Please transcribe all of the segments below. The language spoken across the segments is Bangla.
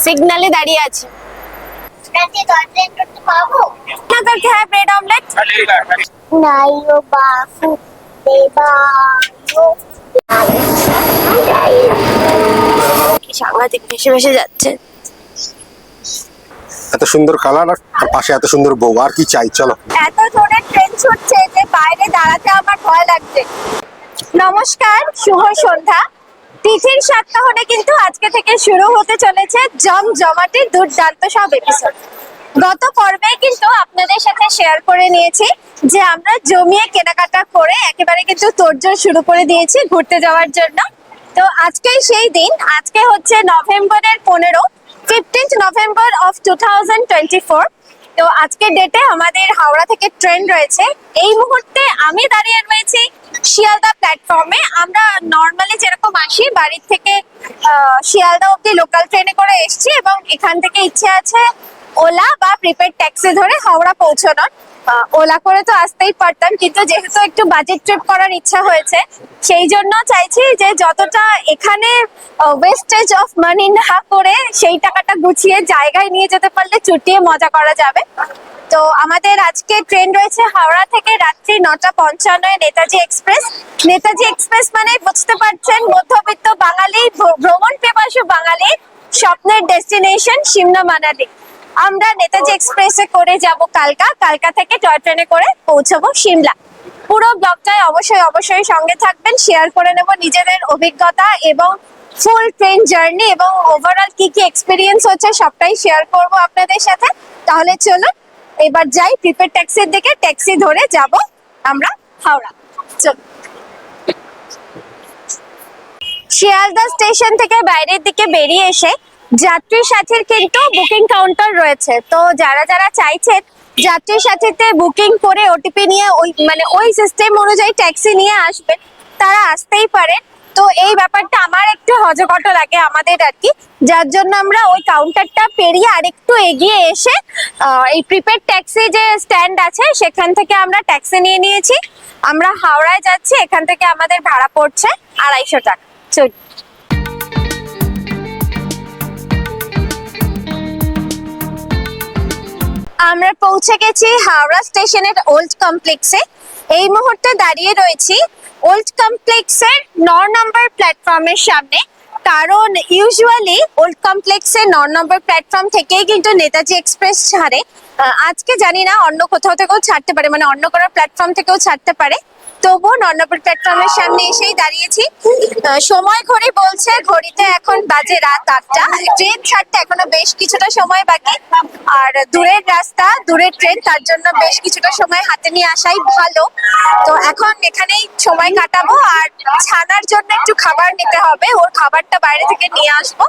সিগনালে দাঁড়িয়ে আছে। करके है ब्रेड ऑमलेट नाइयो बाफू देवायो কি সাংঘাতিক ভেসে ভেসে যাচ্ছে। এত সুন্দর কালার আর পাশে এত সুন্দর বউ, আর কি চাই? চলো। এত জোরে ট্রেন ছুটছে যে বাইরে দাঁড়াতে আমার ভয় লাগছে। নমস্কার, শুভ সন্ধ্যা। তিথির সপ্তাহনে কিন্তু আজকে থেকে শুরু হতে চলেছে জমজমাটে দুর্দান্ত সব এপিসোড। গত পর্বে কিন্তু আপনাদের সাথে শেয়ার করে নিয়েছি যে আমরা জমিয়ে কেনাকাটা করে একেবারে কিন্তু তোড়জোড় শুরু করে দিয়েছি ঘুরতে যাওয়ার জন্য। তো আজকেই সেই দিন, আজকে হচ্ছে নভেম্বরের 15th নভেম্বর অফ 2024। তো আজকের ডেটে আমাদের হাওড়া থেকে ট্রেন রয়েছে। এই মুহূর্তে আমি দাঁড়িয়ে রয়েছি শিয়ালদা প্ল্যাটফর্মে। আমরা নর্মালি যেরকম আসি বাড়ির থেকে শিয়ালদা অব্দি লোকাল ট্রেনে করে এসেছি এবং এখান থেকে ইচ্ছে আছে ওলা বা প্রিপেড ট্যাক্সি ধরে হাওড়া পৌঁছানোর। ওলা করে তো আসতেই পারতাম, কিন্তু যেহেতু একটু বাজেট ট্রিপ করার ইচ্ছা হয়েছে সেই জন্য চাইছি যে যতটা এখানে ওয়েস্টেজ অফ মানি না করে সেই টাকাটা গুছিয়ে জায়গায় নিয়ে যেতে পারলে চুটিয়ে মজা করা যাবে। তো আমাদের আজকে ট্রেন রয়েছে হাওড়া থেকে রাত্রি 9:55 নেতাজি এক্সপ্রেস। নেতাজি এক্সপ্রেস মানে বুঝতে পারছেন মধ্যবিত্ত বাঙালি, ভ্রমণ পিপাসু বাঙালি স্বপ্নের ডেস্টিনেশন সিমলা মানালি। আমরা নেতাজি এক্সপ্রেসে করে যাব কালকা থেকে টয় ট্রেনে করে পৌঁছাবো সিমলা। পুরো ব্লগটায় অবশ্যই সঙ্গে থাকবেন, শেয়ার করে নেব নিজেদের অভিজ্ঞতা এবং ফুল ট্রেন জার্নি এবং ওভারঅল কি কি এক্সপিরিয়েন্স হচ্ছে সবটাই শেয়ার করব আপনাদের সাথে। তাহলে চলুন এবার যাই প্রিপেড ট্যাক্সির দিকে, ট্যাক্সি ধরে যাব আমরা হাওড়া। চলুন। শিয়ালদা স্টেশন থেকে বাইরের দিকে বেরিয়ে এসে যাত্রী সাথীর কিন্তু বুকিং কাউন্টার রয়েছে। তো যারা যারা চাইছেন যাত্রী সাথীতে বুকিং করে ওটিপি নিয়ে ওই সিস্টেম অনুযায়ী ট্যাক্সি নিয়ে আসবেন, তারা আসতেই পারেন। তো এই ব্যাপারটা আমার একটু হজকট লাগে আমাদের আর কি, যার জন্য আমরা ওই কাউন্টারটা পেরিয়ে আরেকটু এগিয়ে এসে এই প্রিপেড ট্যাক্সি যে স্ট্যান্ড আছে সেখান থেকে আমরা ট্যাক্সি নিয়ে নিয়েছি। আমরা হাওড়ায় যাচ্ছি, এখান থেকে আমাদের ভাড়া পড়ছে 250 টাকা। চল। আমরা পৌঁছে গেছি হাওড়া স্টেশনের ওল্ড কমপ্লেক্সে। এই মুহূর্তে দাঁড়িয়ে রয়েছি ওল্ড কমপ্লেক্সের 9 নম্বর প্ল্যাটফর্মের সামনে, কারণ ইউজুয়ালি ওল্ড কমপ্লেক্সের 9 নম্বর প্ল্যাটফর্ম থেকেই কিন্তু নেতাজি এক্সপ্রেস ছাড়ে। আজকে জানি না অন্য কোথাও থেকেও ছাড়তে পারে, মানে অন্য কোনো প্ল্যাটফর্ম থেকেও ছাড়তে পারে। তবুও 9 নম্বর প্ল্যাটফর্মের সামনে এসেই দাঁড়িয়েছি। সময় ঘড়ি বলছে ঘড়িতে এখন বাজে রাত 8টা। ট্রেন ছাড়তে এখনো বেশ কিছুটা সময় বাকি, আর দূরের রাস্তা দূরের ট্রেন, তার জন্য বেশ কিছুটা সময় হাতে নিয়ে আসাই ভালো। তো এখন এখানেই সময় কাটাবো, আর ছানার জন্য একটু খাবার নিতে হবে, ওর খাবারটা বাইরে থেকে নিয়ে আসবো,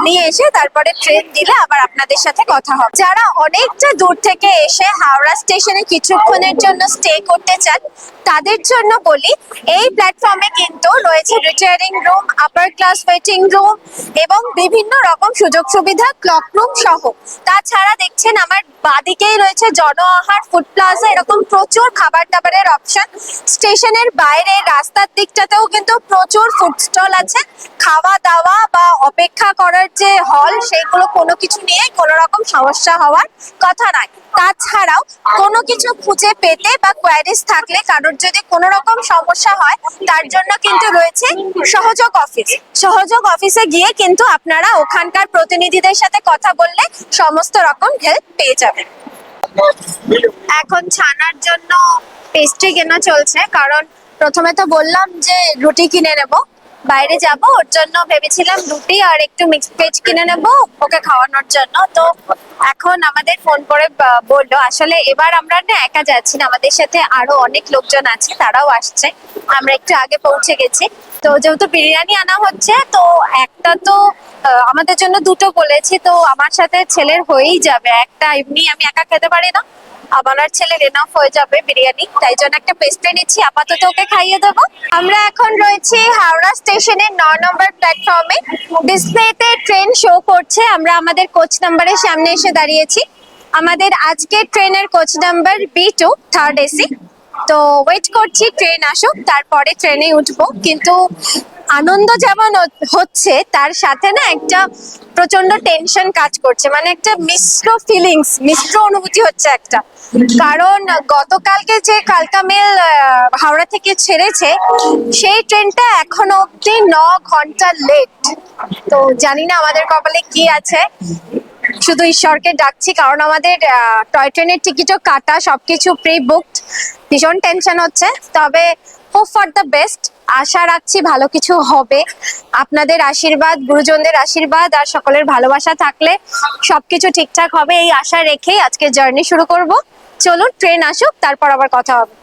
নিয়ে এসে তারপরে ট্রেন দিলে আবার আপনাদের সাথে কথা হবে। যারা অনেকটা দূর থেকে এসে হাওড়া স্টেশনে কিছুক্ষণের জন্য স্টে করতে চান তাদের জন্য বলি, এই প্ল্যাটফর্মে কিন্তু রয়েছে retiring room, upper class waiting room এবং বিভিন্ন রকম সুযোগ সুবিধা, ক্লক রুম সহ। তাছাড়া দেখছেন আমার বাদিকেই রয়েছে জন আহার, ফুড প্লাজা, এরকম প্রচুর খাবার দাবারের অপশন। স্টেশনের বাইরে রাস্তার দিকটাতেও কিন্তু প্রচুর ফুড স্টল আছে। খাওয়া দাওয়া বা অপেক্ষা করার যে হল, সেইগুলো কোনো কিছু নিয়ে কোনো রকম সমস্যা হওয়ার কথা নয়। তাছাড়াও কোনো কিছু খুঁজে পেতে বা কোয়ারিজ থাকলে কারোর যদি কোনো রকম সমস্যা হয় তার জন্য কিন্তু রয়েছে সহযোগ অফিস। সহযোগ অফিসে গিয়ে কিন্তু আপনারা ওখানকার প্রতিনিধিদের সাথে কথা বললে সমস্ত রকম হেল্প পেয়ে যাবেন। এখন ছানার জন্য পেস্ট্রি কেনা চলছে, কারণ প্রথমে তো বললাম যে রুটি কিনে নেব, বাইরে যাব, ওর জন্য ভেবেছিলাম রুটি আর একটু মিক্সড ভেজ কিনে নেব ওকে খাওয়ানোর জন্য। তো এখন আমাদের ফোন করে বললো, আসলে এবার আমরা না একা যাচ্ছি না, আমাদের সাথে আরো অনেক লোকজন আছে, তারাও আসছে। আমরা একটু আগে পৌঁছে গেছি। তো যেহেতু বিরিয়ানি আনা হচ্ছে, তো একটা তো আমাদের জন্য দুটো বলেছি, তো আমার সাথে ছেলের হয়েই যাবে, একটা এমনি আমি একা খেতে পারি না, আমার ছেলের এনাফ হয়ে যাবে বিরিয়ানি, তাই জন্য একটা পেস্ট্রি নিচ্ছি, আপাতত ওকে খাইয়ে দেবো। আমরা এখন রয়েছি হাওড়া স্টেশনের 9 নম্বর প্ল্যাটফর্মে। ডিসপ্লেতে ট্রেন শো করছে, আমরা আমাদের কোচ নাম্বারের সামনে এসে দাঁড়িয়েছি। আমাদের আজকের ট্রেনের coach number B2 third AC. তো ওয়েট করছি ট্রেন আসুক, তারপরে ট্রেনে উঠবো। কিন্তু আনন্দ যেমন হচ্ছে, তার সাথে না একটা প্রচন্ড টেনশন কাজ করছে, মানে একটা মিশ্র ফিলিংস, মিশ্র অনুভূতি হচ্ছে একটা। কারণ গতকালকে যে কালকা মেল হাওড়া থেকে ছেড়েছে, সেই ট্রেনটা এখনো অব্দি 9 ঘন্টা লেট। তো জানি না আমাদের কপালে কি আছে, শুধু ঈশ্বরকে ডাকছি, কারণ আমাদের টয় ট্রেনের টিকিটও কাটা, সবকিছু প্রি বুকড। ভীষণ টেনশন হচ্ছে, তবে হোপ ফর দ্য বেস্ট। আশা রাখছি ভালো কিছু হবে। আপনাদের আশীর্বাদ, গুরুজনদের আশীর্বাদ আর সকলের ভালোবাসা থাকলে সবকিছু ঠিকঠাক হবে, এই আশা রেখেই আজকে জার্নি শুরু করব। চলুন ট্রেন আসুক, তারপর আবার কথা হবে।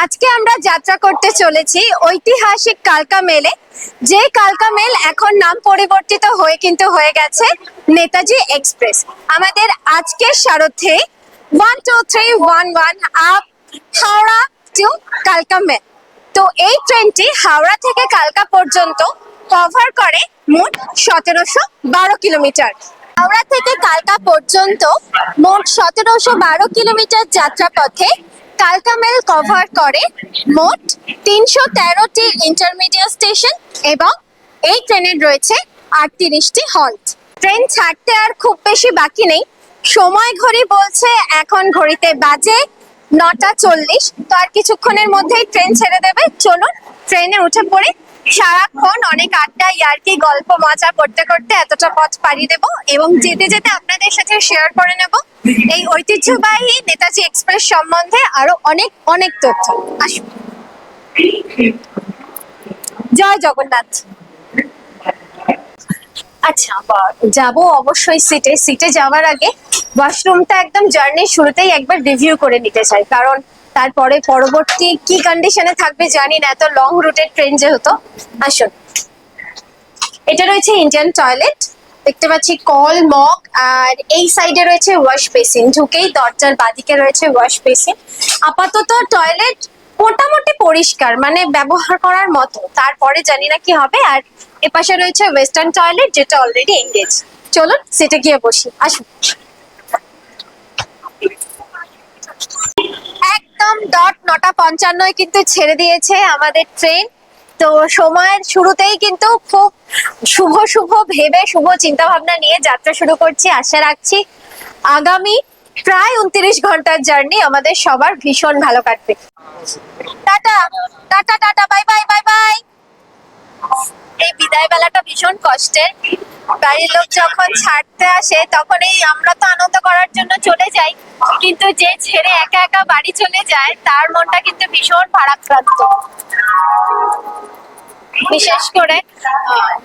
আজকে আমরা যাত্রা করতে চলেছি ঐতিহাসিক কালকা মেলে, যে কালকা মেল এখন নাম পরিবর্তিত হয়ে কিন্তু হয়ে গেছে নেতাজি এক্সপ্রেস। আমাদের আজকের সারথি 12311 আপ হাওড়া টু কালকা মেল। তো এই ট্রেনটি হাওড়া থেকে কালকা পর্যন্ত কভার করে মোট 1712 কিলোমিটার। হাওড়া থেকে কালকা পর্যন্ত মোট 1712 কিলোমিটার যাত্রাপথে কালকা মেল কভার করে মোট 313টি ইন্টারমিডিয়েট স্টেশন এবং এই ট্রেনের রয়েছে 38টি হল্ট। ট্রেন ছাড়তে আর খুব বেশি বাকি নেই, সময় ঘড়ি বলছে এখন ঘড়িতে বাজে 9:40। তো আর কিছুক্ষণের মধ্যেই ট্রেন ছেড়ে দেবে। চলুন ট্রেনে উঠে পড়ি। সারাক্ষণ অনেক আড্ডা, ইয়ার্কি, গল্প মজা করতে করতে এতটা পথ পাড়ি দেব এবং যেতে যেতে আপনাদের সাথে শেয়ার করে নেব এই ঐতিহ্যবাহী নেতাজি এক্সপ্রেস সম্বন্ধে আরো অনেক অনেক তথ্য। আসুন। জয় জগন্নাথ। আচ্ছা, যাব অবশ্যই সিটে যাওয়ার আগে ওয়াশরুমটা একদম জার্নির শুরুতেই একবার রিভিউ করে নিতে চাই, কারণ তারপরে পরবর্তী কি কন্ডিশনে থাকবে জানি না, এত লং রুটের ট্রেন যেহেতু। আসুন, এটা রয়েছে ইন্ডিয়ান টয়লেট, দেখতে পাচ্ছি কল, মগ, আর এই সাইডে রয়েছে ওয়াশ বেসিন। ঢুকেই দরজার বাদিকে রয়েছে ওয়াশ বেসিন। আপাতত টয়লেট মোটামুটি পরিষ্কার, মানে ব্যবহার করার মতো। তারপরে জানি না কি হবে। আর এপাশে রয়েছে ওয়েস্টার্ন টয়লেট, যেটা অলরেডি এঙ্গেজ। চলুন সিটে গিয়ে বসি। আসুন। একদম ডট 9:55 কিন্তু ছেড়ে দিয়েছে আমাদের ট্রেন। তো সময়ের শুরুতেই কিন্তু খুব শুভ শুভ ভেবে, শুভ চিন্তা ভাবনা নিয়ে যাত্রা শুরু করছি। আশা রাখছি আগামী প্রায় 29 ঘন্টার জার্নি আমাদের সবার ভীষণ ভালো কাটবে। Tata tata tata, bye bye bye bye. এই বিদায় বেলাটা ভীষণ কষ্টের। বাড়ির লোক যখন ছাড়তে আসে তখন আমরা তো আনন্দ করার জন্য চলে যাই, কিন্তু যে ছেড়ে একা একা বাড়ি চলে যায় তার মনটা কিন্তু ভীষণ ভারাক্রান্ত। বিশেষ করে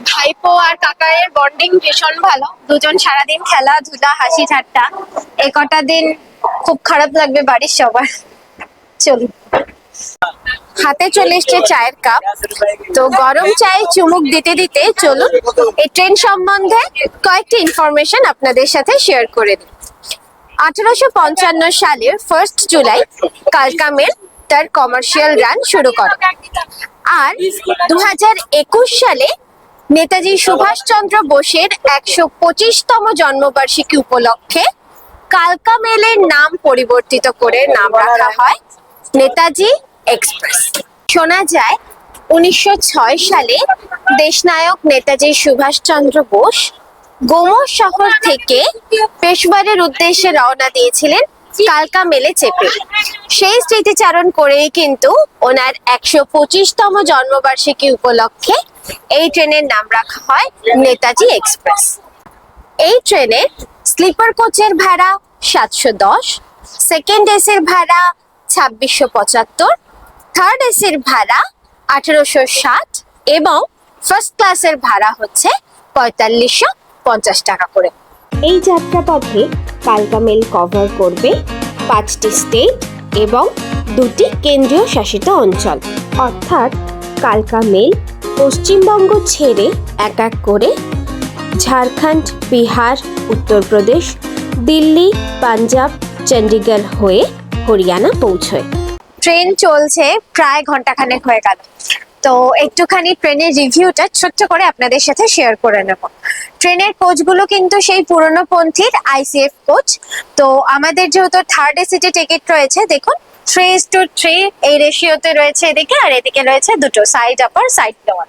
ভাইপো আর কাকায়ের বন্ডিং ভীষণ ভালো। দুজন সারাদিন খেলাধুলা, হাসি ঠাট্টা, এই কটা দিন খুব খারাপ লাগবে বাড়ির সবার। চলুন। হাতে চলে এসছে চায়ের কাপ, তো গরম চায়ে চুমুক দিতে দিতে চলুন এই ট্রেন সম্বন্ধে কয়েকটি ইনফরমেশন আপনাদের সাথে শেয়ার করে দিই। 1855 সালের 1 জুলাই কালকা মেল তার কমার্শিয়াল রান শুরু করে। আর 2021 সালে নেতাজি সুভাষচন্দ্র বোসের 125তম জন্মবার্ষিকী উপলক্ষে কালকা মেলের নাম পরিবর্তিত করে নাম রাখা হয় নেতাজি এক্সপ্রেস। শোনা যায় 1906 সালে দেশনায়ক নেতাজি সুভাষচন্দ্র বোস গোমো শহর থেকে পেশওয়ারের উদ্দেশ্যে রওনা দিয়েছিলেন কালকা মেলে চেপে। সেই স্মৃতিচারণ করেই কিন্তু ওনার 125তম জন্মবার্ষিকী উপলক্ষে এই ট্রেনের নাম রাখা হয় নেতাজি এক্সপ্রেস। এই ট্রেনে স্লিপার কোচের ভাড়া 710, সেকেন্ড এসির ভাড়া 2675, থার্ড এসির ভাড়া 1860 এবং ফার্স্ট ক্লাসের ভাড়া হচ্ছে 4550 টাকা করে। এই যাত্রাপথে কালকা মেল কভার করবে 5টি স্টেট এবং 2টি কেন্দ্রীয় শাসিত অঞ্চল। অর্থাৎ কালকা মেল পশ্চিমবঙ্গ ছেড়ে এক এক করে ঝাড়খণ্ড, বিহার, উত্তরপ্রদেশ, দিল্লি, পাঞ্জাব, চণ্ডীগড় হয়ে হরিয়ানা পৌঁছয়। ট্রেন চলছে প্রায় ঘন্টাখানেক হয়ে গেল। তো একটুখানি ট্রেনের রিভিউটা ছোট্ট করে আপনাদের সাথে শেয়ার করে নেব। ট্রেনের কোচগুলো কিন্তু সেই পুরনো পন্থীর আইসিএফ কোচ। তো আমাদের যেহেতু থার্ড এসিতে টিকিট রয়েছে, দেখুন 3:3 এই রেশিওতে রয়েছে এদিকে, আর এদিকে রয়েছে দুটো, সাইড আপার সাইড লোয়ার।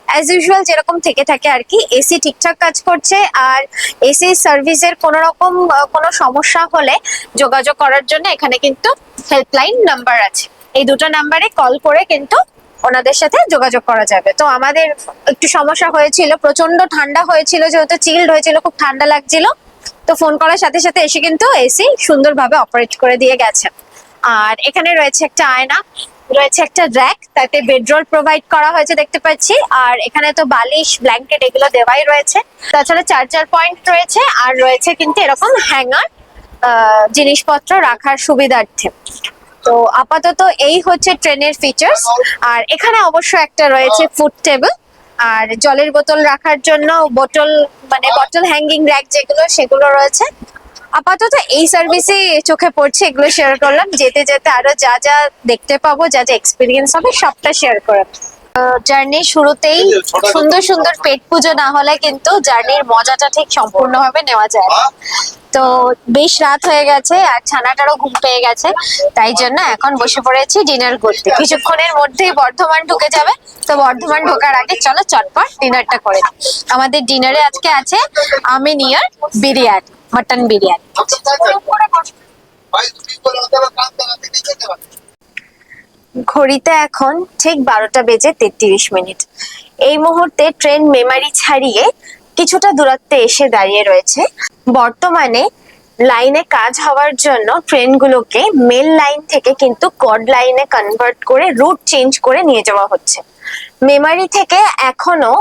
অ্যাজ ইউজুয়াল যেরকম থেকে থাকে আর কি। এসি ঠিকঠাক কাজ করছে, আর এসি সার্ভিসের কোনো রকম কোনো সমস্যা হলে যোগাযোগ করার জন্য এখানে কিন্তু হেল্পলাইন নাম্বার আছে। এই দুটো নাম্বারে কল করে কিন্তু ওনাদের সাথে যোগাযোগ করা যাবে। তো আমাদের একটু সমস্যা হয়েছিল, প্রচন্ড ঠান্ডা হয়েছিল, যেহেতু চিল্ড হয়েছিল, খুব ঠান্ডা লাগছিল। তো ফোন করার সাথে সাথে এসে কিন্তু এসি সুন্দরভাবে অপারেট করে দিয়ে গেছে। আর এখানে রয়েছে একটা আয়না, রয়েছে একটা র্যাক, তাতে বেডরোল প্রোভাইড করা হয়েছে দেখতে পাচ্ছি। আর এখানে তো বালিশ, ব্ল্যাঙ্কেট এগুলো দেওয়াই রয়েছে। তাছাড়া চার্জার পয়েন্ট রয়েছে, আর রয়েছে কিন্তু এরকম হ্যাঙ্গার জিনিসপত্র রাখার সুবিধার্থে। তো আপাতত এই হচ্ছে ট্রেনের ফিচার্স। আর এখানে অবশ্য একটা রয়েছে ফুড টেবিল, আর জলের বোতল রাখার জন্য বটল হ্যাঙ্গিং র্যাক যেগুলো, সেগুলো রয়েছে। আপাতত এই সার্ভিসই চোখে পড়ছে, এগুলো শেয়ার করলাম। যেতে যেতে আরো যা যা দেখতে পাবো, যা যা এক্সপিরিয়েন্স হবে, সবটা শেয়ার করলাম। জার্নির শুরুতেই সুন্দর সুন্দর পেট পুজো না হলে কিন্তু জার্নির মজাটা ঠিক সম্পূর্ণভাবে নেওয়া যায় না। তো বেশ রাত হয়ে গেছে, আর ছানাটারও ঘুম পেয়ে গেছে, তাই জন্য এখন বসে পড়েছি ডিনার করতে। কিছুক্ষণের মধ্যেই বর্ধমান ঢুকে যাবে। তো বর্ধমান ঢোকার আগে চলো চটপট ডিনারটা করে নিই। আমাদের ডিনারে আজকে আছে আমিনিয়ার বিরিয়ানি, মটন বিরিয়ানি। ঘড়িতে এখন ঠিক 12:33। এই মুহূর্তে ট্রেন মেমারি ছাড়িয়ে কিছুটা দূরত্বে এসে দাঁড়িয়ে রয়েছে। বর্তমানে লাইনে কাজ হওয়ার জন্য ট্রেনগুলোকে মেল লাইন থেকে কিন্তু কড লাইনে কনভার্ট করে রুট চেঞ্জ করে নিয়ে যাওয়া হচ্ছে। মেমারি থেকে এখনো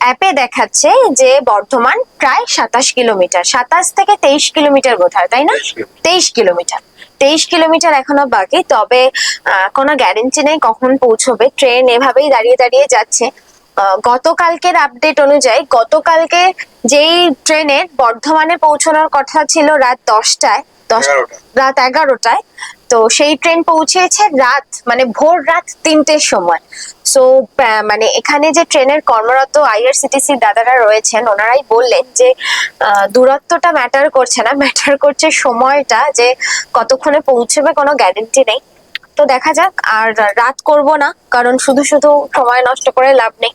অ্যাপে দেখাচ্ছে যে বর্ধমান প্রায় 27 কিলোমিটার, 27 থেকে 23 কিলোমিটার বোধ হয়, তাই না? 23 কিলোমিটার এখনো বাকি। তবে কোনো গ্যারেন্টি নেই কখন পৌঁছবে। ট্রেন এভাবেই দাঁড়িয়ে দাঁড়িয়ে যাচ্ছে। গতকালকের আপডেট অনুযায়ী, গতকালকে যেই ট্রেনের বর্ধমানে পৌঁছানোর কথা ছিল রাত 10টায়, রাত 11টায়, তো সেই ট্রেন পৌঁছেছে ভোর রাত 3টের সময়। সো এখানে যে ট্রেনের কর্মরত আইআরসিটিসি দাদারা রয়েছেন, ওনারাই বললেন যে দূরত্বটা ম্যাটার করছে না, ম্যাটার করছে সময়টা, যে কতক্ষণে পৌঁছবে কোনো গ্যারেন্টি নেই। তো দেখা যাক। আর রাত করব না, কারণ শুধু শুধু সময় নষ্ট করে লাভ নেই।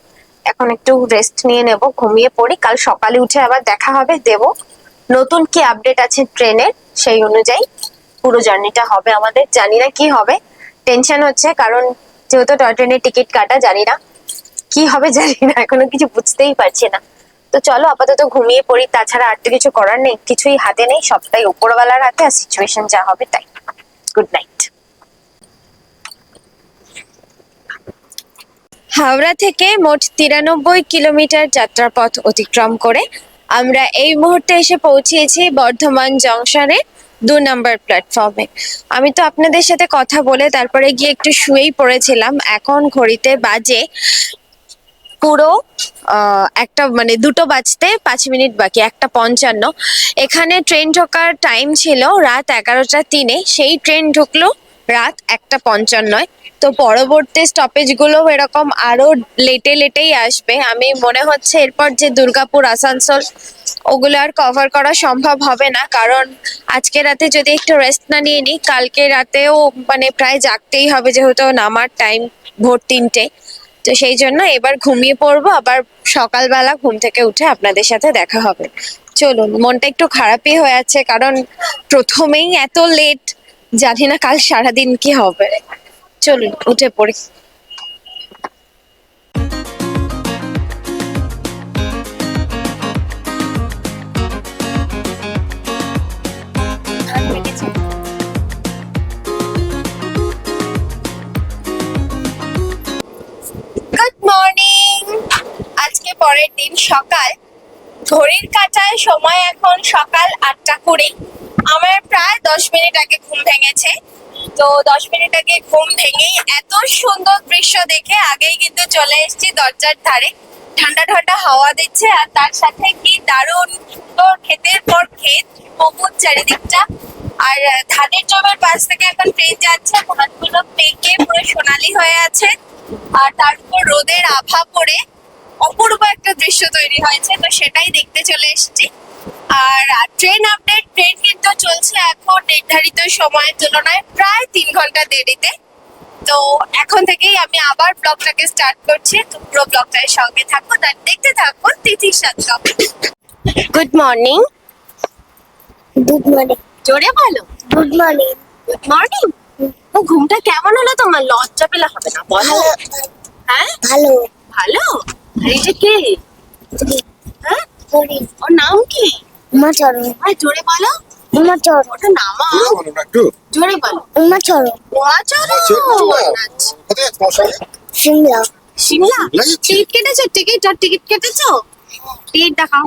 এখন একটু রেস্ট নিয়ে নেব, ঘুমিয়ে পড়ি। কাল সকালে উঠে আবার দেখা হবে, দেব নতুন কি আপডেট আছে ট্রেনের, সেই অনুযায়ী পুরো জার্নিটা হবে আমাদের। জানি না কি হবে, টেনশন হচ্ছে, কারণ যেহেতু টয় ট্রেনের টিকিট কাটা, জানি না কি হবে, জানি না, এখনো কিছু বুঝতেই পারছি না। তো চলো আপাতত ঘুমিয়ে পড়ি, তাছাড়া আর তো কিছু করার নেই, কিছুই হাতে নেই, সবটাই উপরওয়ালার হাতে, আর সিচুয়েশন যা হবে তাই। Good night. হাওড়া থেকে মোট 93 কিলোমিটার যাত্রাপথ অতিক্রম করে আমরা এই মুহূর্তে এসে পৌঁছেছি বর্ধমান জংশনে 2 নম্বর প্ল্যাটফর্মে। আমি তো আপনাদের সাথে কথা বলে তারপরে গিয়ে একটু শুয়েই পড়েছিলাম। এখন ঘড়িতে বাজে পুরো একটা 2:05 বাকি, 1:55। এখানে ট্রেন ঢোকার টাইম ছিল রাত 11টা 3, সেই ট্রেন ঢুকলো রাত 1:55। তো পরবর্তী স্টপেজ গুলো এরকম আরো লেটেই আসবে। আমি মনে হচ্ছে এরপর যে দুর্গাপুর, আসানসোল, ওগুলো আর কভার করা সম্ভব হবে না, কারণ আজকে রাতে যদি একটু রেস্ট না নিয়ে নিই, কালকে রাতেও প্রায় জাগতেই হবে, যেহেতু নামার টাইম ভোর 3টে। তো সেই জন্য এবার ঘুমিয়ে পড়বো, আবার সকালবেলা ঘুম থেকে উঠে আপনাদের সাথে দেখা হবে। চলুন, মনটা একটু খারাপই হয়ে আছে, কারণ প্রথমেই এত লেট, জানি না কাল সারাদিন কি হবে। চলুন উঠে পড়ি। Good morning. আজকে পরের দিন সকাল, ঘড়ির কাঁটায় সময় এখন সকাল 8:20। আমার প্রায় 10 মিনিট আগে ঘুম ভেঙেছে। তো 10 মিনিট আগে ঘুম ভেঙেই এত সুন্দর দৃশ্য দেখে আগেই কিন্তু চলে এসেছি দরজার ধারে। ঠান্ডা ঠান্ডা হাওয়া দিচ্ছে, আর তার সাথে কি দারুণ সুন্দর ক্ষেতের পর ক্ষেত, সবুজ চারিদিকটা। আর ধানের জমির পাশ থেকে এখন ট্রেন যাচ্ছে, ধানগুলো পেকে পুরো সোনালি হয়ে আছে, আর তার উপর রোদের আভা পড়ে অপূর্ব একটা দৃশ্য তৈরি হয়েছে, তো সেটাই দেখতে চলে এসেছি। আর ট্রেন আপডেট, ট্রেন কিন্তু চলছে এখন নির্ধারিত সময়ের তুলনায় প্রায় 3 ঘন্টা দেরিতে। তো এখন থেকেই আমি আবার ব্লগটাকে স্টার্ট করছি, তো পুরো ব্লগটার সঙ্গে থাকুন আর দেখতে থাকুন তিথির সাথে। Good morning. Good morning. জোরে বলো। Good morning. Good morning. ও ঘুমটা কেমন হলো তোমার? লজ্জা পেলে হবে না, বলো। হ্যাঁ ভালো। ভালো। আর এটা কে? হ্যাঁ ওর নাম কি? উমাচরণ। আরে জোরে বলো। উমাচরণ। ওটা নামা। বলো না একটু। জোরে বলো। উমাচরণ। উমাচরণ। আচ্ছা। কোথায় তোমার সঙ্গে? সিমলা। শিমলা। লাগছে। টিকিট কেটেছো? টিকিট কেটেছো? টিকিট দেখাও।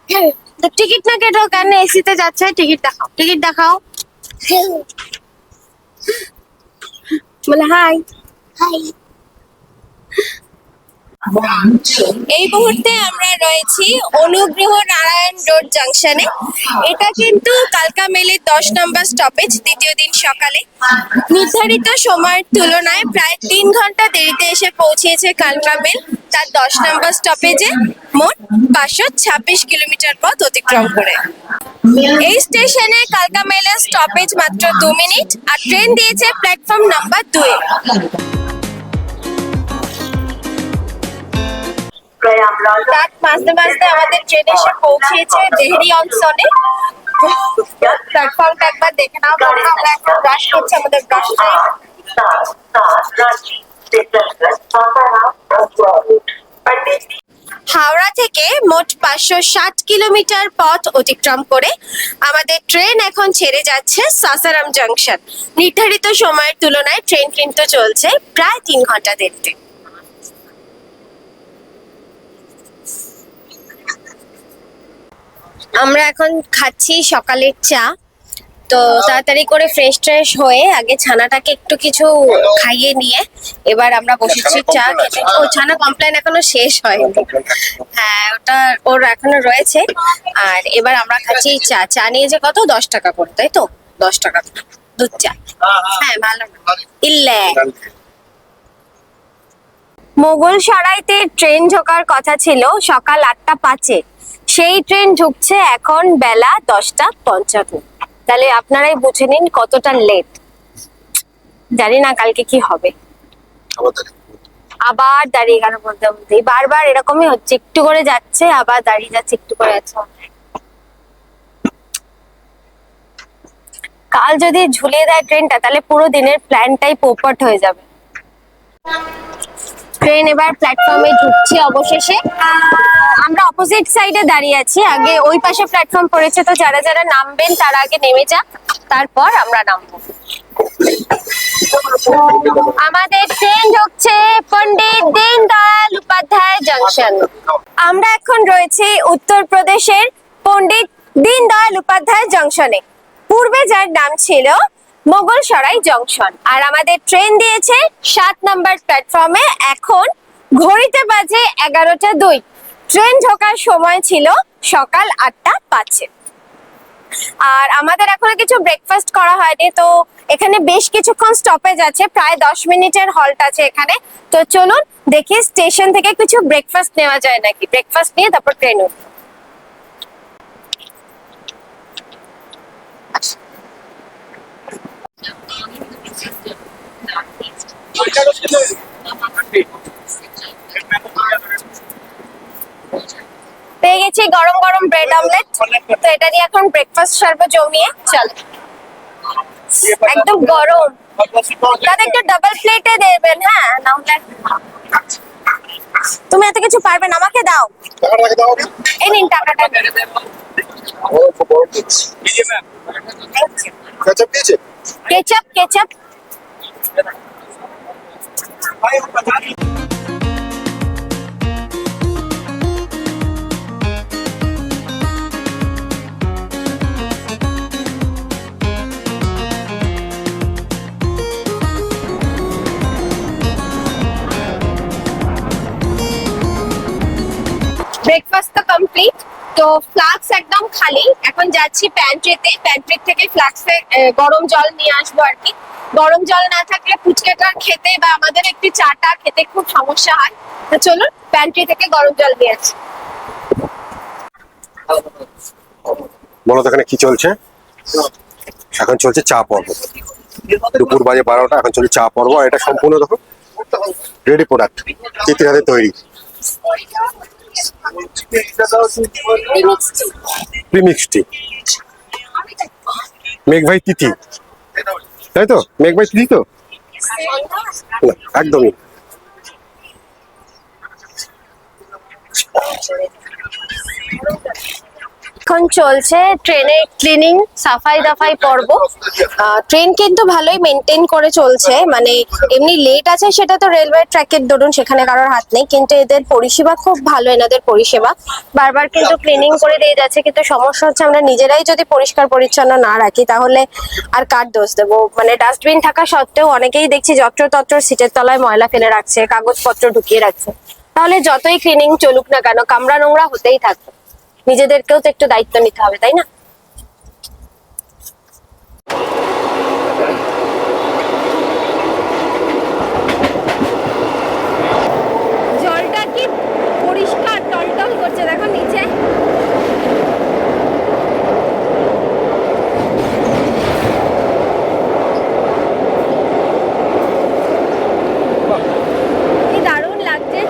হ্যাঁ। তো টিকিট না কেটো কেন? এসিতে যাচ্ছে, টিকিট দেখাও, টিকিট দেখাও। বলে হাই। হাই। এই মুহূর্তে আমরা রয়েছি অনুগ্রহ নারায়ণ রোড জাংশনে। এটা কিন্তু কালকা মেলের 10 নম্বর স্টপেজ, দ্বিতীয় দিন সকালে। নির্ধারিত সময়ের তুলনায় প্রায় 3 ঘন্টা দেরিতে এসে পৌঁছেছে কালকা মেল তার 10 নম্বর স্টপেজে, মোট 526 কিলোমিটার পথ অতিক্রম করে। এই স্টেশনে কালকা মেলের স্টপেজ মাত্র 2 মিনিট, আর ট্রেন দিয়েছে প্ল্যাটফর্ম নাম্বার 2 এ। রাত মাঝতে মাঝতে আমাদের ট্রেন এসে পৌঁছেছে দেহরি অঞ্চলে। প্ল্যাটফর্মটা একবার দেখে নাও তোমরা। আমরা এখন ব্রাশ করছি, আমাদের ব্রাশ টাইম। হাওড়া থেকে মোট 560 কিলোমিটার পথ অতিক্রম করে আমাদের ট্রেন এখন ছেড়ে যাচ্ছে সাসারাম জাংশন। নির্ধারিত সময়ের তুলনায় ট্রেন কিন্তু চলছে প্রায় 3 ঘন্টা দেরিতে। আমরা এখন খাচ্ছি সকালের চা। তো তাড়াতাড়ি করে ফ্রেশ ট্রেশ হয়ে আগে ছানাটাকে একটু কিছু খাইয়ে নিয়ে এবার আমরা বসেছি চা খেতে। ও ছানা কমপ্লেন এখনো শেষ হয়নি। হ্যাঁ ওটা ওর এখনো রয়েছে। আর এবার আমরা খাচ্ছি চা। চা নিয়েছে কত? 10 টাকা করে, তাই তো? 10 টাকা দুধ চা। হ্যাঁ ভালো। ইল্লে মোগল সরাইতে ট্রেন ঢোকার কথা ছিল সকাল 8টা 5-এ, সেই ট্রেন ঢুকছে এখন বেলা 10টা 55। তাহলে আপনারাই বুঝে নিন কতটা লেট। জানি না কালকে কি হবে। আবার দাঁড়িয়ে গেল বলতে বলতে, বারবার এরকমই হচ্ছে, একটু করে যাচ্ছে আবার দাঁড়িয়ে যাচ্ছে, একটু করে যাচ্ছে। কাল যদি ঝুলিয়ে দেয় ট্রেনটা তাহলে পুরো দিনের প্ল্যানটাই পোপট হয়ে যাবে। ট্রেন এবার প্ল্যাটফর্মে ঢুকছে অবশেষে। আমরা অপোজিট সাইডে দাঁড়িয়ে আছি, আগে ওই পাশে প্ল্যাটফর্ম পড়েছে, তো যারা যারা নামবেন তারা আগে নেমে যাক, তারপর আমরা নামবো। আমাদের ট্রেন ঢুকছে পণ্ডিত দীনদয়াল উপাধ্যায় জংশন। আমরা এখন রয়েছি উত্তরপ্রদেশের পণ্ডিত দীনদয়াল উপাধ্যায় জংশনে, পূর্বে যার নাম ছিল মোগল সরাই জংশন। আর আমাদের ট্রেন দিয়েছে 7 নম্বর প্ল্যাটফর্মে। এখন ঘড়িতে বাজে 11টা 2। ট্রেন ঢোকার সময় ছিল সকাল 8টা 5-এ। আর আমাদের এখনো কিছু ব্রেকফাস্ট করা হয়নি, তো এখানে বেশ কিছুক্ষণ স্টপেজ আছে, প্রায় 10 মিনিটের হল্ট আছে এখানে। তো চলুন দেখি স্টেশন থেকে কিছু ব্রেকফাস্ট নেওয়া যায় নাকি। ব্রেকফাস্ট নিয়ে তারপর ট্রেন উঠবো। পেয়ে গেছি গরম গরম ব্রেড অমলেট, তো এটা দিয়ে এখন ব্রেকফাস্ট সারবো জমিয়ে। চল, একদম গরম। দাদা একটু ডাবল প্লেটে দেবেন। হ্যাঁ না হলে তুমি এত কিছু পারবে না, আমাকে দাও। এই নিন টাকাটা। Ketchup ketchup. ব্রেকফাস্ট তো কমপ্লিট, তো ফ্লাক্স একদম খালি। এখন যাচ্ছি প্যান্ট্রিতে, প্যান্ট্রি থেকে ফ্লাক্সে গরম জল নিয়ে আসবো আর কি। গরম জল না থাকলে ফুচকাটা খেতে বা আমাদের একটু চাটা খেতে খুব সমস্যা হয়। তো চলুন প্যান্ট্রি থেকে গরম জল নিয়ে আসি। বলো তো এখানে কি চলছে? এখন চলছে চা পর্ব। দুপুর বাজে 12টা, এখন চলছে চা পর্ব। আর এটা সম্পূর্ণ দেখো রেডি প্রোডাক্ট, তিতির হাতে তৈরি প্রিমিক্স টি। মেঘ ভাই তিথি, তাই তো? মেঘ ভাই তিথি তো না, একদমই। এখন চলছে ট্রেনের ক্লিনিং, সাফাই দাফাই পর্ব। ট্রেন কিন্তু ভালোই মেনটেন করে চলছে, মানে এমনি লেট আছে সেটা তো রেলওয়ে ট্র্যাকের দরুন, সেখানে কারোর হাত নেই, কিন্তু এদের পরিষেবা খুব ভালো। এনাদের পরিষেবা বারবার কিন্তু ক্লিনিং করে দিয়ে যাচ্ছে, কিন্তু সমস্যা হচ্ছে আমরা নিজেরাই যদি পরিষ্কার পরিচ্ছন্ন না রাখি তাহলে আর কার দোষ দেবো? মানে ডাস্টবিন থাকা সত্ত্বেও অনেকেই দেখছি যত্রতত্র সিটের তলায় ময়লা ফেলে রাখছে, কাগজপত্র ঢুকিয়ে রাখছে। তাহলে যতই ক্লিনিং চলুক না কেন, কামড়া নোংরা হতেই থাকবে। নিজেদেরকেও তো একটু দায়িত্ব নিতে হবে, তাই না? জলটা কি পরিষ্কার টলটল করছে, দেখো নিচে। কি দারুণ লাগছে।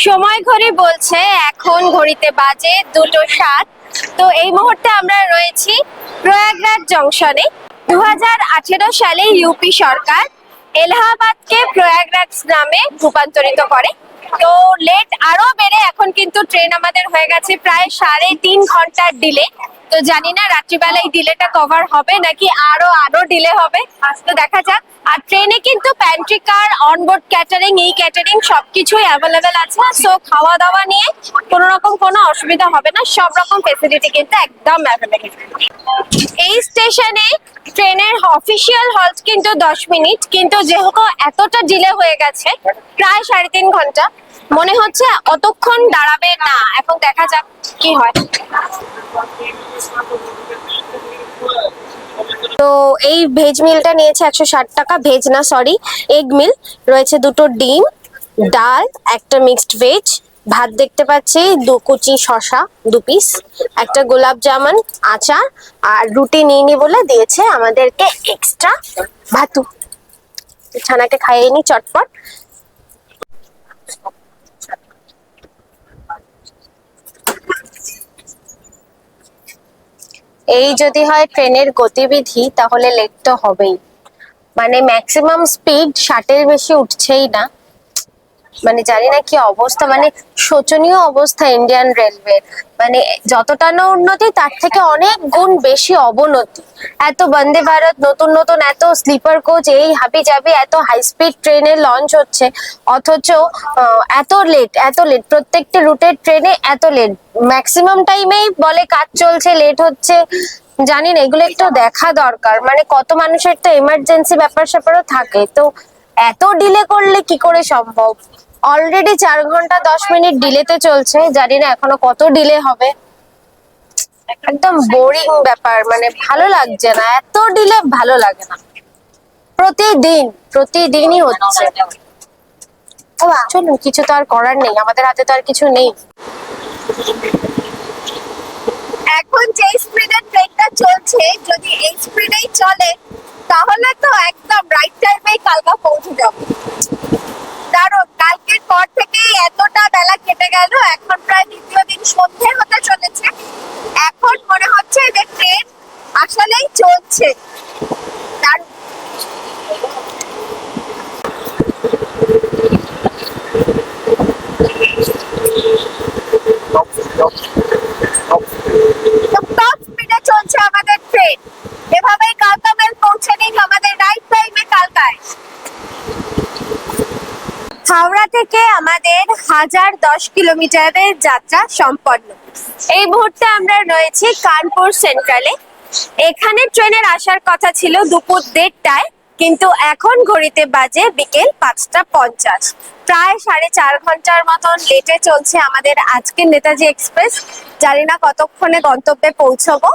সময় ঘড়ি বলছে এখন ঘড়িতে বাজে 2:07। তো এই মুহূর্তে আমরা রয়েছি প্রয়াগরাজ জংশনে। 2018 সালে ইউপি সরকার এলাহাবাদকে প্রয়াগরাজ নামে রূপান্তরিত করে। তো লেট আরো বেড়ে এখন কিন্তু ট্রেন আমাদের হয়ে গেছে প্রায় 3.5 ঘন্টার ডিলে। তো জানি না রাত্রিবেলা এই ডিলেটা কভার হবে নাকি আরো ডিলে হবে, তো দেখা যাক। আর ট্রেনে কিন্তু প্যান্ট্রি কার, অনবোর্ড ক্যাটারিং, এই ক্যাটারিং সবকিছুই অ্যাভেলেবেল আছে। সো খাওয়া দাওয়া নিয়ে কোনো রকম কোনো অসুবিধা হবে না, সব রকম ফেসিলিটি কিন্তু একদম অ্যাভেলেবেল। এই স্টেশনে ট্রেনের অফিসিয়াল হল্ট কিন্তু 10 মিনিট, কিন্তু যেহেতু এতটা ডিলে হয়ে গেছে প্রায় 3.5 ঘন্টা, মনে হচ্ছে অতক্ষণ দাঁড়াবে না। এখন দেখা যাক কি হয়। তো এই ভেজ মিলটা নিয়েছে 160 টাকা। ভেজ না, সরি, এগ মিল। রয়েছে 2টো ডিম, ডাল, একটা মিক্সড ভেজ, ভাত দেখতে পাচ্ছি, 2 কুচি শসা 2 পিস, একটা গোলাপ জামুন, আচার, আর রুটি নিয়ে নি বলে দিয়েছে আমাদেরকে এক্সট্রা ভাতু। ছানাকে খাইয়ে নি চটপট। এই যদি হয় ট্রেনের গতিবিধি তাহলে লেট তো হবেই। মানে ম্যাক্সিমাম স্পিড 60-এর বেশি উঠছেই না। মানে জানি না কি অবস্থা, মানে শোচনীয় অবস্থা ইন্ডিয়ান রেলওয়ে। মানে যতটা না উন্নতি তার থেকে অনেক গুণ বেশি অবনতি। এত বন্দে ভারত, নতুন নতুন এত স্লিপার কোচ, এই হাবি জাবি এত হাই স্পিড ট্রেনে লঞ্চ হচ্ছে, অথচ এত লেট প্রত্যেকটা রুটের ট্রেনে এত লেট। ম্যাক্সিমাম টাইমেই বলে কাজ চলছে, লেট হচ্ছে। জানি না, এগুলো একটু দেখা দরকার। মানে কত মানুষের তো এমার্জেন্সি ব্যাপার স্যাপারও থাকে, তো এত ডিলে করলে কি করে সম্ভব? অলরেডি 4 ঘন্টা 10 মিনিট ডিলেতে চলছে, জানি না এখনো কত ডিলে হবে। একদম বোরিং ব্যাপার, মানে ভালো লাগছে না, এত ডিলে ভালো লাগে না। প্রতিদিনই হচ্ছে। চলুন, কিছু তো আর করার নেই, আমাদের হাতে তো আর কিছু নেই। এখন যে স্পিডে ট্রেনটা চলছে, যদি এই স্পিডেই চলে তাহলে তো একদম রাইট টাইমে কালকা পৌঁছে যাবো। কারণ কালকের পর থেকে এতটা বেলা কেটে গেল, এখন প্রায় দ্বিতীয় দিন সন্ধে হতে চলেছে। এখন মনে হচ্ছে যে ট্রেন আসলেই চলছে। টপ স্পিডে চলছে আমাদের ট্রেন। এভাবেই কালকা মেল পৌঁছে নিক আমাদের রাইট টাইমে কালকায়। হাওড়া থেকে আমাদের 1010 কিলোমিটারের যাত্রা সম্পন্ন। এই মুহূর্তে আমরা রয়েছি কানপুর সেন্ট্রালে। এখানে ট্রেনের আসার কথা ছিল দুপুর 1:30টায়, কিন্তু এখন ঘড়িতে বাজে বিকেল 5:50। প্রায় 4.5 ঘন্টার মতন লেটে চলছে আমাদের আজকের নেতাজি এক্সপ্রেস। জানি না কতক্ষণে গন্তব্যে পৌঁছবো।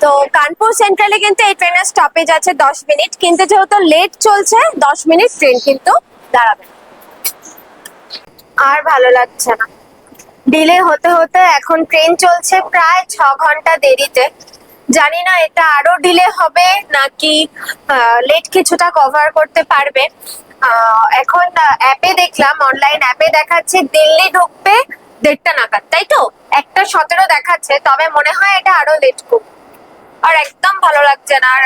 তো কানপুর সেন্ট্রালে কিন্তু এই ট্রেনের স্টপেজ আছে 10 মিনিট, কিন্তু যেহেতু লেট চলছে 10 মিনিট ট্রেন কিন্তু দাঁড়াবে। আর ভালো লাগছে না, ডিলে হতে হতে এখন ট্রেন চলছে প্রায় 6 ঘন্টা দেরিতে। জানি না এটা আরো ডিলে হবে নাকি লেট কিছুটা কভার করতে পারবে। এখন অ্যাপে দেখলাম, অনলাইন অ্যাপে দেখাচ্ছে দিল্লি ঢুকবে 1:30টা নাগাদ, তাই তো? 1:17 দেখাচ্ছে, তবে মনে হয় এটা আরো লেট করবে। আর একদম ভালো লাগছে না, আর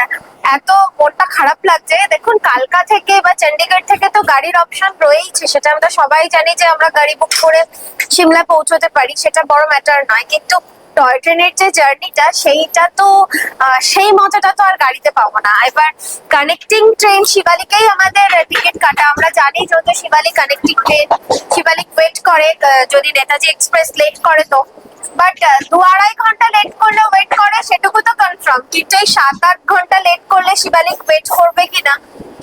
এত মনটা খারাপ লাগছে। দেখুন, কালকা থেকে বা চণ্ডীগড় থেকে তো গাড়ির অপশন রয়েইছে, সেটা আমরা সবাই জানি যে আমরা গাড়ি বুক করে সিমলা পৌঁছতে পারি, সেটা বড় ম্যাটার নয়। কিন্তু টয় ট্রেনের যে জার্নিটা, সেইটা তো সেই মজাটা তো আর গাড়িতে পাবো না। এবার কানেক্টিং ট্রেন শিবালিকেই আমাদের টিকিট কাটা, আমরা জানি যেহেতু Shivalik connecting train, Shivalik wait করে। যদি নেতাজি এক্সপ্রেস লেট করে তো, বাট 2-2.5 ঘন্টা লেট করলে ওয়েট করে সেটুকু তো কনফার্ম, কিন্তু এই 7-8 ঘন্টা লেট করলে শিবালিক ওয়েট করবে কিনা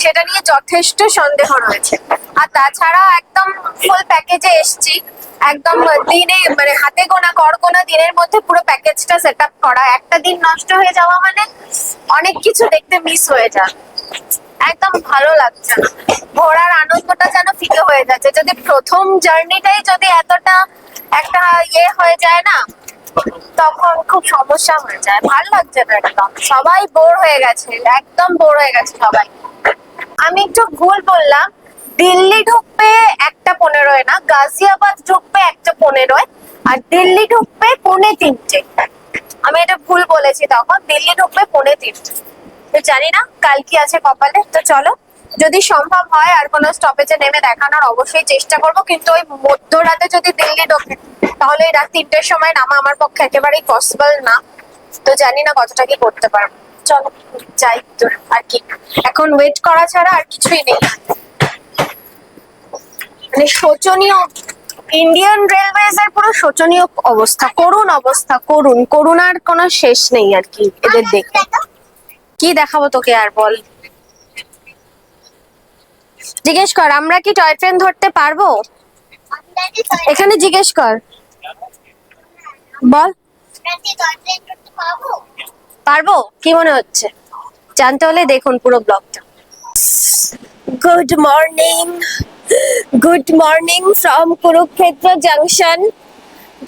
সেটা নিয়ে যথেষ্ট সন্দেহ রয়েছে। আর তাছাড়া একদম ফুল প্যাকেজে এসছি, একদম দিনে মানে হাতে গোনা গড়গোনা দিনের মধ্যে পুরো প্যাকেজটা সেট আপ করা। একটা দিন নষ্ট হয়ে যাওয়া মানে অনেক কিছু দেখতে মিস হয়ে যায়। একদম ভালো লাগছে না, ঘোরার আনন্দটা যেন ফিকে হয়ে যাচ্ছে। যদি প্রথম জার্নিটাই যদি এতটা একটা হয়ে যায় না, তখন খুব সমস্যা হয়ে যায়। ভালো লাগছে না একদম, সবাই বোর হয়ে গেছে, একদম বোর হয়ে গেছে সবাই। আমি একটু ভুল বললাম, দিল্লি ঢুকবে 1:15 না, গাজিয়াবাদ ঢুকবে 1:15, আর দিল্লি ঢুকবে 2:45। আমি এটা ভুল বলেছি, তখন দিল্লি ঢুকবে 2:45। তো জানি না কাল কি আছে কপালে। তো চলো, যদি সম্ভব হয় আর কোনো স্টপেজে নেমে দেখানোর অবশ্যই চেষ্টা করব, কিন্তু ওই মধ্যরাতে যদি দিল্লি ঢোকে তাহলে এই রাত 3টের সময় নামা আমার পক্ষে একেবারেই পসিবল না। তো জানি না কতটা কি করতে পারবো। চলো যাই তো, আর কি, এখন ওয়েট করা ছাড়া আর কিছুই নেই। মানে শোচনীয়, ইন্ডিয়ান রেলওয়েজ এর পুরো শোচনীয় অবস্থা, করুণ অবস্থা, করুণার কোনো শেষ নেই আর কি এদের দেখে। কি দেখাবো তোকে আর, বল? জিজ্ঞেস কর, আমরা কি টয় ট্রেন ধরতে পারবো? এখানে জিজ্ঞেস কর, বল। পারবো কি মনে হচ্ছে? জানতে হলে দেখুন পুরো ব্লগটা। Good morning, good morning from Kurukshetra junction.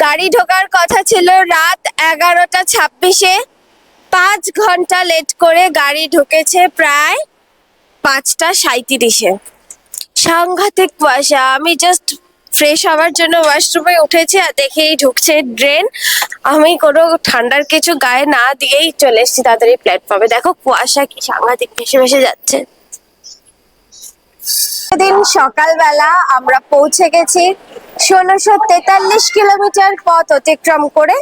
গাড়ি ঢোকার কথা ছিল রাত 11:26-এ, 5 ঘন্টা লেট করে গাড়ি ঢুকেছে প্রায় 5:37-এ। সাংঘাতিক কুয়াশা। আমি জাস্ট ফ্রেশ হওয়ার জন্য ওয়াশরুমে উঠেছি, আর দেখেই ঢুকছে ট্রেন। আমি কোনো ঠান্ডার কিছু গায়ে না দিয়েই চলে এসেছি তাড়াতাড়ি প্ল্যাটফর্মে। দেখো কুয়াশা কি সাংঘাতিক ভেসে ভেসে যাচ্ছে। সেদিন সকালবেলা আমরা পৌঁছে গেছি 1643 কিলোমিটার পথ অতিক্রম করে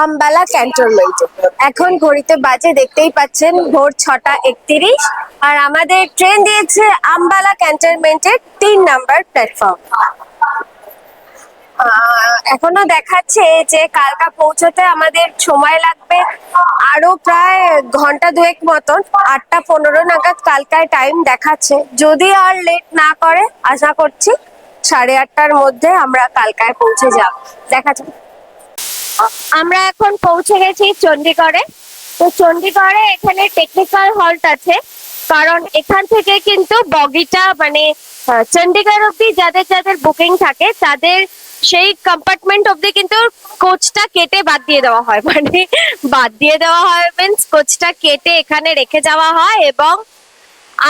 আমবালা ক্যান্টনমেন্টে। এখন ঘড়িতে বাজে দেখতেই পাচ্ছেন ভোর 6:31, আর আমাদের ট্রেন দিয়েছে আমবালা ক্যান্টনমেন্টের 3 নাম্বার প্ল্যাটফর্ম। এখনো দেখাচ্ছে যে কালকা পৌঁছতে আমাদের সময় লাগবে আরো প্রায় ঘন্টা 2 মতন। 8:15 নাগাদ কালকায় টাইম দেখাচ্ছে, যদি আর লেট না করে আশা করছি 8:30টার মধ্যে আমরা কালকায় পৌঁছে যাব। দেখা যাক। আমরা এখন পৌঁছে গেছি চণ্ডীগড়ে। তো চণ্ডীগড়ে এখানে টেকনিক্যাল হল্ট আছে, কারণ এখান থেকে কিন্তু বগিটা মানে চণ্ডীগড় অব্দি যাদের যাদের বুকিং থাকে তাদের সেই কম্পার্টমেন্ট অব্দি কিন্তু কোচটা কেটে বাদ দিয়ে দেওয়া হয়। মানে বাদ দিয়ে দেওয়া হয় মিন্স কোচটা কেটে এখানে রেখে যাওয়া হয়, এবং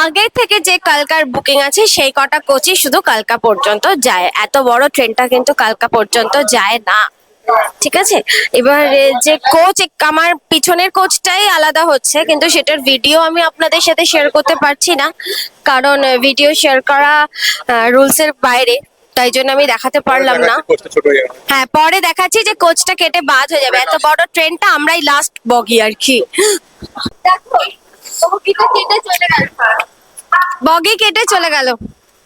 আগে থেকে যে কালকার বুকিং আছে সেই কটা কোচই শুধু কালকা পর্যন্ত যায়। এত বড় ট্রেনটা কিন্তু কালকা পর্যন্ত যায় না, ঠিক আছে? এবার যে কোচ, আমার পিছনের কোচটাই আলাদা হচ্ছে, কিন্তু সেটার ভিডিও আমি আপনাদের সাথে শেয়ার করতে পারছি না, কারণ ভিডিও শেয়ার করা রুলস এর বাইরে, তাই জন্য আমি দেখাতে পারলাম না। হ্যাঁ, পরে দেখাচ্ছি যে কোচটা কেটে বাদ হয়ে যাবে। এত বড় ট্রেনটা আমরাই লাস্ট বগি আর কি। দেখো বগিটা কেটে চলে গেল, বগি কেটে চলে গেল,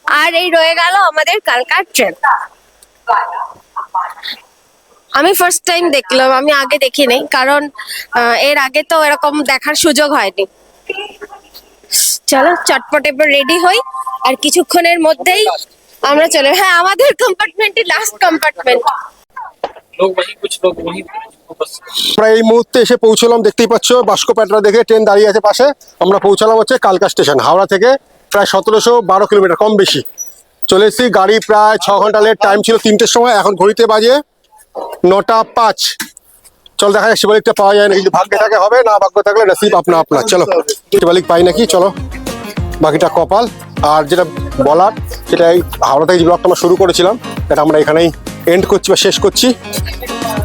আর এই রয়ে গেল আমাদের কালকার ট্রেন। আমি ফার্স্ট টাইম দেখলাম, আমি আগে দেখিনি, কারণ এর আগে তো এরকম দেখার সুযোগ হয়নি। চলো চটপট এবার রেডি হই, আর কিছুক্ষণের মধ্যেই আমরা চলে, হ্যাঁ আমাদের কম্পার্টমেন্টই লাস্ট কম্পার্টমেন্ট। लोग वही कुछ लोग वही बस আমরা এই মুহূর্তে এসে পৌঁছলাম, দেখতেই পাচ্ছ বাস্কো প্যাটরা দেখে ট্রেন দাঁড়িয়ে আছে পাশে। আমরা পৌঁছালাম হচ্ছে কালকা স্টেশন, হাওড়া থেকে প্রায় 1712 কিলোমিটার, কম বেশি। চলে এসেছি, গাড়ি প্রায় 6 ঘন্টা লেট, টাইম ছিল 3টের সময়, এখন ঘড়িতে বাজে 9টা 5। চল দেখা যাক শিবালিকটা পাওয়া যায় না, কিন্তু ভাগ্যে থাকে হবে, না ভাগ্য থাকলে নসিব আপনা আপনা। চলো শিবালিক পাই নাকি, চলো বাকিটা কপাল। আর যেটা বলার সেটা এই হাওড়া থেকে যে ব্লগটা আমরা শুরু করেছিলাম, এটা আমরা এখানেই এন্ড করছি বা শেষ করছি।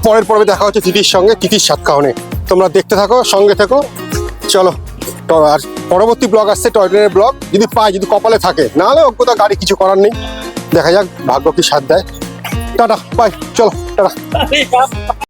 পরের পর্বে দেখা হচ্ছে তিথির সঙ্গে, তিথির সাতকাহনে। তোমরা দেখতে থাকো, সঙ্গে থেকো। চলো, তো আর পরবর্তী ব্লগ আসছে টয় ট্রেনের ব্লগ, যদি পাই, যদি কপালে থাকে, নাহলে অজ্ঞতা, গাড়ি কিছু করার নেই। দেখা যাক ভাগ্য কি সাথ দেয়। টাটা, বাই, চলো টাটা।